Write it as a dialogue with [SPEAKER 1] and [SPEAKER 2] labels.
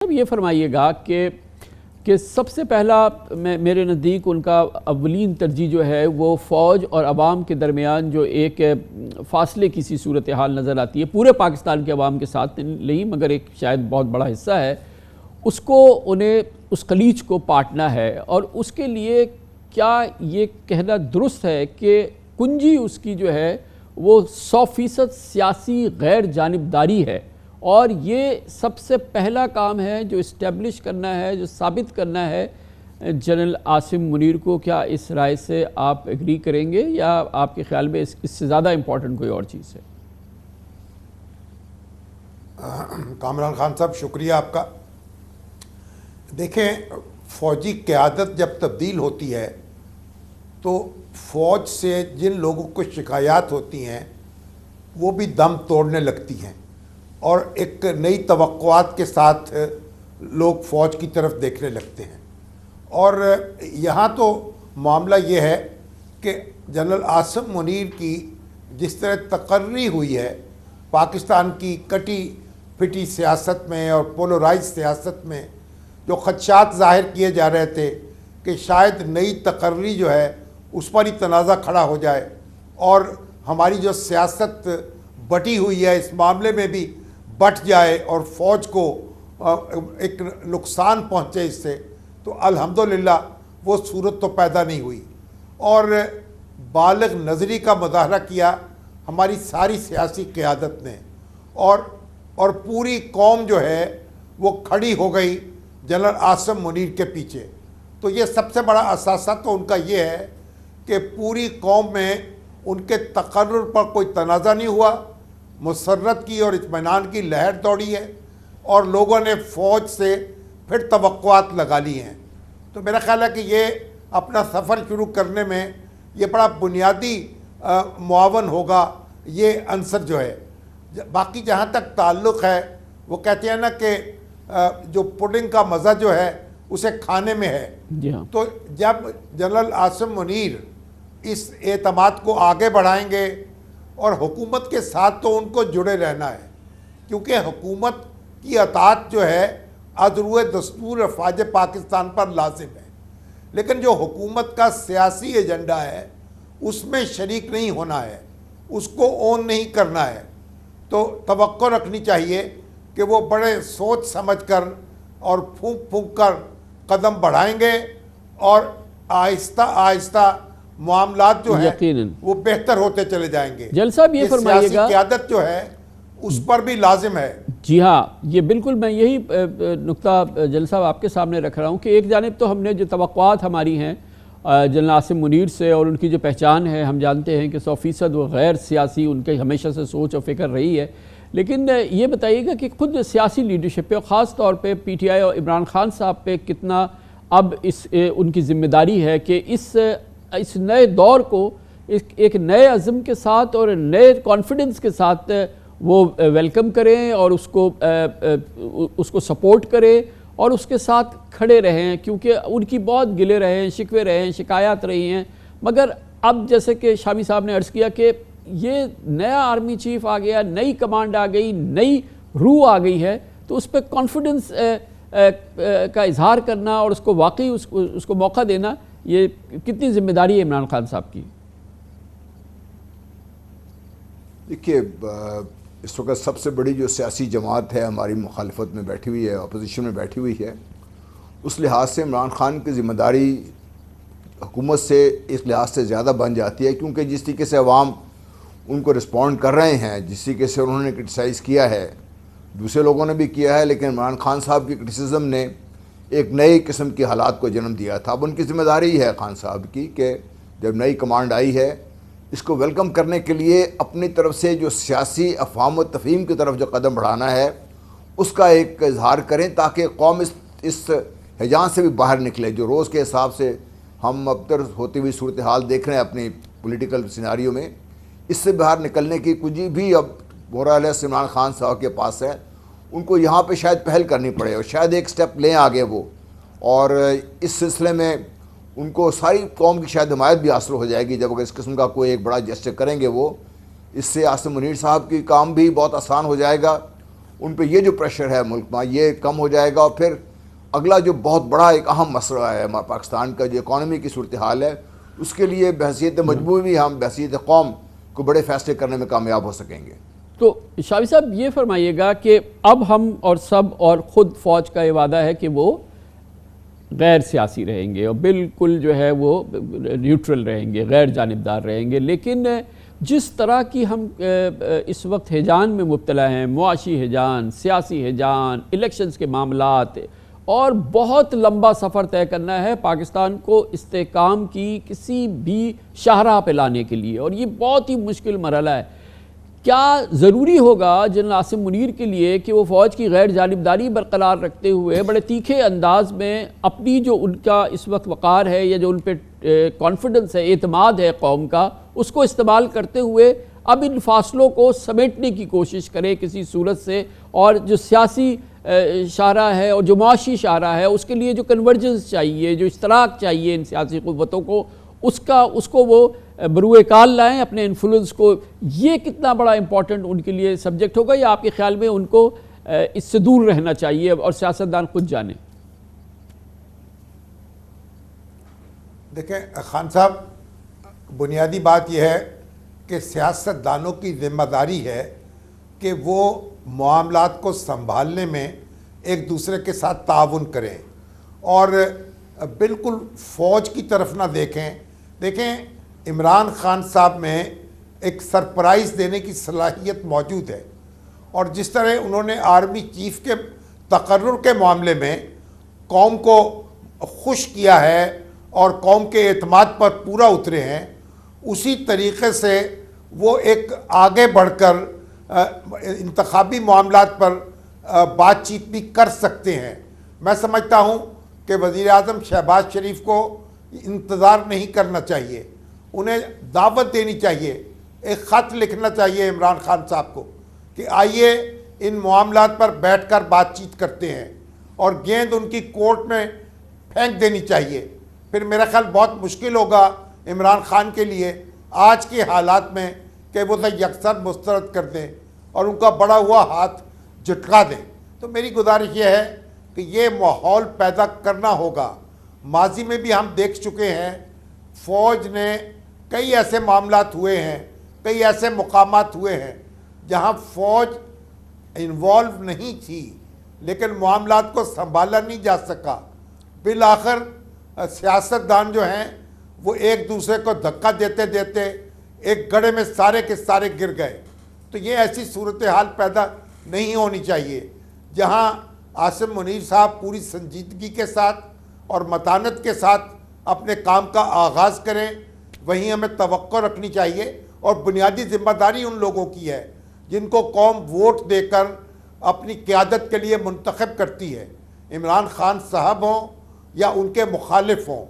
[SPEAKER 1] اب یہ فرمائیے گا کہ سب سے پہلا میرے نزدیک ان کا اولین ترجیح جو ہے وہ فوج اور عوام کے درمیان جو ایک فاصلے کی سی صورتحال نظر آتی ہے، پورے پاکستان کے عوام کے ساتھ نہیں مگر ایک شاید بہت بڑا حصہ ہے، اس کو انہیں اس خلیج کو پاٹنا ہے۔ اور اس کے لیے کیا یہ کہنا درست ہے کہ کنجی اس کی جو ہے وہ 100% سیاسی غیر جانبداری ہے، اور یہ سب سے پہلا کام ہے جو اسٹیبلش کرنا ہے، جو ثابت کرنا ہے جنرل عاصم منیر کو؟ کیا اس رائے سے آپ ایگری کریں گے یا آپ کے خیال میں اس سے زیادہ امپورٹنٹ کوئی اور چیز ہے؟
[SPEAKER 2] کامران خان صاحب شکریہ آپ کا۔ دیکھیں، فوجی قیادت جب تبدیل ہوتی ہے تو فوج سے جن لوگوں کو شکایات ہوتی ہیں وہ بھی دم توڑنے لگتی ہیں، اور ایک نئی توقعات کے ساتھ لوگ فوج کی طرف دیکھنے لگتے ہیں۔ اور یہاں تو معاملہ یہ ہے کہ جنرل عاصم منیر کی جس طرح تقرری ہوئی ہے پاکستان کی کٹی پھٹی سیاست میں اور پولرائز سیاست میں، جو خدشات ظاہر کیے جا رہے تھے کہ شاید نئی تقرری جو ہے اس پر ہی تنازع کھڑا ہو جائے اور ہماری جو سیاست بٹی ہوئی ہے اس معاملے میں بھی بٹ جائے اور فوج کو ایک نقصان پہنچے اس سے، تو الحمدللہ وہ صورت تو پیدا نہیں ہوئی، اور بالغ نظری کا مظاہرہ کیا ہماری ساری سیاسی قیادت نے، اور پوری قوم جو ہے وہ کھڑی ہو گئی جنرل عاصم منیر کے پیچھے۔ تو یہ سب سے بڑا اثاثہ تو ان کا یہ ہے کہ پوری قوم میں ان کے تقرر پر کوئی تنازع نہیں ہوا، مسرت کی اور اطمینان کی لہر دوڑی ہے، اور لوگوں نے فوج سے پھر توقعات لگا لی ہیں۔ تو میرا خیال ہے کہ یہ اپنا سفر شروع کرنے میں یہ بڑا بنیادی معاون ہوگا یہ عنصر جو ہے۔ باقی جہاں تک تعلق ہے، وہ کہتے ہیں نا کہ جو پڈنگ کا مزہ جو ہے اسے کھانے میں ہے۔
[SPEAKER 1] جی ہاں۔
[SPEAKER 2] تو جب جنرل عاصم منیر اس اعتماد کو آگے بڑھائیں گے، اور حکومت کے ساتھ تو ان کو جڑے رہنا ہے، کیونکہ حکومت کی اطاعت جو ہے ادروئے دستور افواج پاکستان پر لازم ہے، لیکن جو حکومت کا سیاسی ایجنڈا ہے اس میں شریک نہیں ہونا ہے، اس کو اون نہیں کرنا ہے۔ تو توقع رکھنی چاہیے کہ وہ بڑے سوچ سمجھ کر اور پھونک پھونک کر قدم بڑھائیں گے، اور آہستہ آہستہ معاملات جو ہیں وہ بہتر ہوتے چلے جائیں گے۔
[SPEAKER 1] جل صاحب یہ فرمائیے گا،
[SPEAKER 2] سیاسی قیادت جو ہے اس پر بھی لازم ہے۔
[SPEAKER 1] جی ہاں، یہ بالکل میں یہی نقطہ جل صاحب آپ کے سامنے رکھ رہا ہوں کہ ایک جانب تو ہم نے جو توقعات ہماری ہیں جنرل عاصم منیر سے اور ان کی جو پہچان ہے، ہم جانتے ہیں کہ 100% وہ غیر سیاسی ان کے ہمیشہ سے سوچ اور فکر رہی ہے، لیکن یہ بتائیے گا کہ خود سیاسی لیڈرشپ پہ، خاص طور پہ پی ٹی آئی اور عمران خان صاحب پہ کتنا اب ان کی ذمہ داری ہے کہ اس نئے دور کو ایک نئے عزم کے ساتھ اور نئے کانفیڈنس کے ساتھ وہ ویلکم کریں اور اس کو سپورٹ کریں اور اس کے ساتھ کھڑے رہیں، کیونکہ ان کی بہت گلے رہے ہیں، شکوے رہے ہیں، شکایات رہی ہیں، مگر اب جیسے کہ شامی صاحب نے عرض کیا کہ یہ نیا آرمی چیف آ گیا، نئی کمانڈ آ گئی، نئی روح آ گئی ہے، تو اس پہ کانفیڈنس کا اظہار کرنا اور اس کو واقعی اس کو موقع دینا، یہ کتنی ذمہ داری ہے عمران خان صاحب کی؟
[SPEAKER 3] دیکھیے، اس وقت سب سے بڑی جو سیاسی جماعت ہے ہماری مخالفت میں بیٹھی ہوئی ہے، اپوزیشن میں بیٹھی ہوئی ہے، اس لحاظ سے عمران خان کی ذمہ داری حکومت سے اس لحاظ سے زیادہ بن جاتی ہے، کیونکہ جس طریقے سے عوام ان کو رسپونڈ کر رہے ہیں، جس طریقے سے انہوں نے کرٹیسائز کیا ہے، دوسرے لوگوں نے بھی کیا ہے، لیکن عمران خان صاحب کی کرٹیسزم نے ایک نئی قسم کی حالات کو جنم دیا تھا۔ اب ان کی ذمہ داری ہے خان صاحب کی کہ جب نئی کمانڈ آئی ہے اس کو ویلکم کرنے کے لیے اپنی طرف سے جو سیاسی افہام و تفہیم کی طرف جو قدم بڑھانا ہے اس کا ایک اظہار کریں، تاکہ قوم اس ہیجان سے بھی باہر نکلے جو روز کے حساب سے ہم اب تک ہوتی ہوئی صورتحال دیکھ رہے ہیں اپنی پولیٹیکل سیناریو میں۔ اس سے باہر نکلنے کی کچھ بھی اب مورال ہے عمران خان صاحب کے پاس ہے، ان کو یہاں پہ شاید پہل کرنی پڑے اور شاید ایک سٹیپ لیں آگے وہ، اور اس سلسلے میں ان کو ساری قوم کی شاید حمایت بھی حاصل ہو جائے گی جب اگر اس قسم کا کوئی ایک بڑا جسچر کریں گے وہ۔ اس سے عاصم منیر صاحب کی کام بھی بہت آسان ہو جائے گا، ان پہ یہ جو پریشر ہے ملک میں یہ کم ہو جائے گا، اور پھر اگلا جو بہت بڑا ایک اہم مسئلہ ہے ہمارا پاکستان کا جو اکانومی کی صورتحال ہے، اس کے لیے بحیثیت مجموعی بھی ہم بحیثیت قوم کو بڑے فیصلے کرنے میں کامیاب ہو سکیں گے۔
[SPEAKER 1] تو شاوی صاحب یہ فرمائیے گا کہ اب ہم اور سب اور خود فوج کا یہ وعدہ ہے کہ وہ غیر سیاسی رہیں گے اور بالکل جو ہے وہ نیوٹرل رہیں گے، غیر جانبدار رہیں گے، لیکن جس طرح کی ہم اس وقت ہیجان میں مبتلا ہیں، معاشی ہیجان، سیاسی ہیجان، الیکشنز کے معاملات، اور بہت لمبا سفر طے کرنا ہے پاکستان کو استحکام کی کسی بھی شاہراہ پہ لانے کے لیے، اور یہ بہت ہی مشکل مرحلہ ہے۔ کیا ضروری ہوگا جنرل عاصم منیر کے لیے کہ وہ فوج کی غیر جانبداری برقرار رکھتے ہوئے بڑے تیکھے انداز میں اپنی جو ان کا اس وقت وقار ہے یا جو ان پہ کانفیڈنس ہے، اعتماد ہے قوم کا، اس کو استعمال کرتے ہوئے اب ان فاصلوں کو سمیٹنے کی کوشش کرے کسی صورت سے، اور جو سیاسی شاہراہ ہے اور جو معاشی شاہراہ ہے اس کے لیے جو کنورجنس چاہیے، جو اشتراک چاہیے ان سیاسی قوتوں کو، اس کو وہ بروئے کال لائیں اپنے انفلوئنس کو، یہ کتنا بڑا امپورٹنٹ ان کے لیے سبجیکٹ ہوگا، یا آپ کے خیال میں ان کو اس سے دور رہنا چاہیے اور سیاستدان خود جانیں؟
[SPEAKER 2] دیکھیں خان صاحب، بنیادی بات یہ ہے کہ سیاستدانوں کی ذمہ داری ہے کہ وہ معاملات کو سنبھالنے میں ایک دوسرے کے ساتھ تعاون کریں اور بالکل فوج کی طرف نہ دیکھیں عمران خان صاحب میں ایک سرپرائز دینے کی صلاحیت موجود ہے، اور جس طرح انہوں نے آرمی چیف کے تقرر کے معاملے میں قوم کو خوش کیا ہے اور قوم کے اعتماد پر پورا اترے ہیں، اسی طریقے سے وہ ایک آگے بڑھ کر انتخابی معاملات پر بات چیت بھی کر سکتے ہیں۔ میں سمجھتا ہوں کہ وزیر اعظم شہباز شریف کو انتظار نہیں کرنا چاہیے، انہیں دعوت دینی چاہیے، ایک خط لکھنا چاہیے عمران خان صاحب کو کہ آئیے ان معاملات پر بیٹھ کر بات چیت کرتے ہیں، اور گیند ان کی کورٹ میں پھینک دینی چاہیے۔ پھر میرا خیال بہت مشکل ہوگا عمران خان کے لیے آج کے حالات میں کہ وہ یکسر مسترد کر دیں اور ان کا بڑا ہوا ہاتھ جھٹکا دیں۔ تو میری گزارش یہ ہے کہ یہ ماحول پیدا کرنا ہوگا۔ ماضی میں بھی ہم دیکھ چکے ہیں، فوج نے کئی ایسے معاملات ہوئے ہیں، کئی ایسے مقامات ہوئے ہیں جہاں فوج انوالو نہیں تھی لیکن معاملات کو سنبھالا نہیں جا سکا، بالآخر سیاستدان جو ہیں وہ ایک دوسرے کو دھکا دیتے دیتے ایک گڑھے میں سارے کے سارے گر گئے۔ تو یہ ایسی صورتحال پیدا نہیں ہونی چاہیے۔ جہاں عاصم منیر صاحب پوری سنجیدگی کے ساتھ اور متانت کے ساتھ اپنے کام کا آغاز کریں، وہیں ہمیں توقع رکھنی چاہیے، اور بنیادی ذمہ داری ان لوگوں کی ہے جن کو قوم ووٹ دے کر اپنی قیادت کے لیے منتخب کرتی ہے، عمران خان صاحب ہوں یا ان کے مخالف ہوں۔